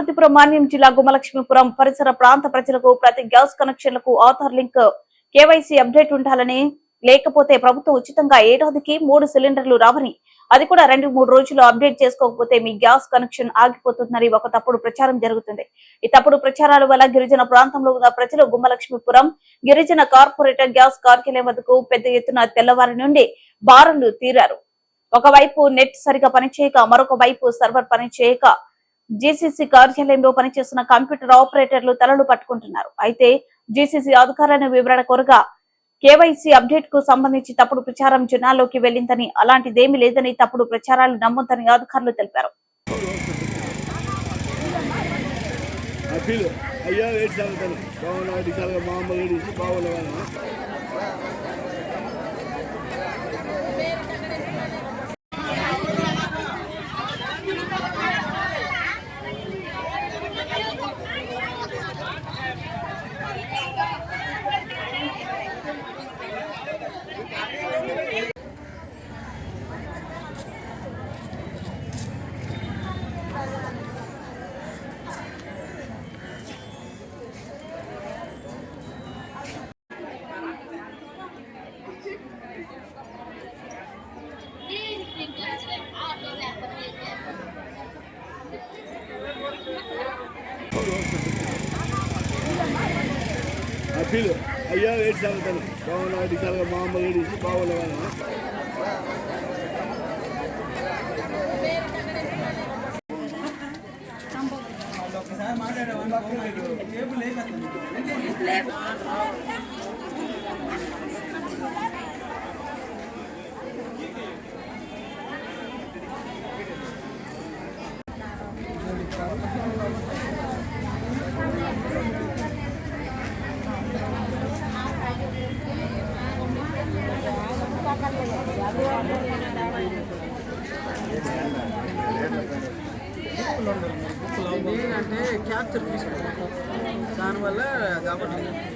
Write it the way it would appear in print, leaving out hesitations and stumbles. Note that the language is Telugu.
పార్వతీపురం మాన్యం జిల్లా గుమ్మలక్ష్మీపురం పరిసర ప్రాంత ప్రజలకు ప్రతి గ్యాస్ కనెక్షన్లకు ఆధార్ లింక్ కేవైసీ అప్డేట్ ఉండాలని, లేకపోతే ప్రభుత్వం ఉచితంగా ఏడాదికి 3 సిలిండర్లు రావని, అది కూడా 2-3 రోజులు అప్డేట్ చేసుకోకపోతే మీ గ్యాస్ కనెక్షన్ ఆగిపోతుందని ఒక తప్పుడు ప్రచారం జరుగుతుంది. ఈ తప్పుడు ప్రచారాల వల్ల గిరిజన ప్రాంతంలో ఉన్న ప్రజలు గుమ్మలక్ష్మీపురం గిరిజన కార్పొరేటర్ గ్యాస్ కార్యాలయం వద్దకు పెద్ద ఎత్తున తెల్లవారి నుండి బారులు తీరారు. ఒకవైపు నెట్ సరిగా పనిచేయక, మరొక వైపు సర్వర్ పనిచేయక జీసీసీ కార్యాలయంలో పనిచేస్తున్న కంప్యూటర్ ఆపరేటర్లు తలలు పట్టుకుంటున్నారు. అయితే జీసీసీ అధికారులను వివరణ కోరగా కేవైసీ అప్డేట్ కు సంబంధించి తప్పుడు ప్రచారం జనాల్లోకి వెళ్లిందని, అలాంటిదేమీ లేదని, తప్పుడు ప్రచారాలు నమ్మొద్దని అధికారులు తెలిపారు. అయ్యా ఏడు సాగుతాను బాగున్నాడు చాలా మామూలు బాగున్నాను. అంటే క్యాప్చర్ తీసుకుంటాం దానివల్ల కాబట్టి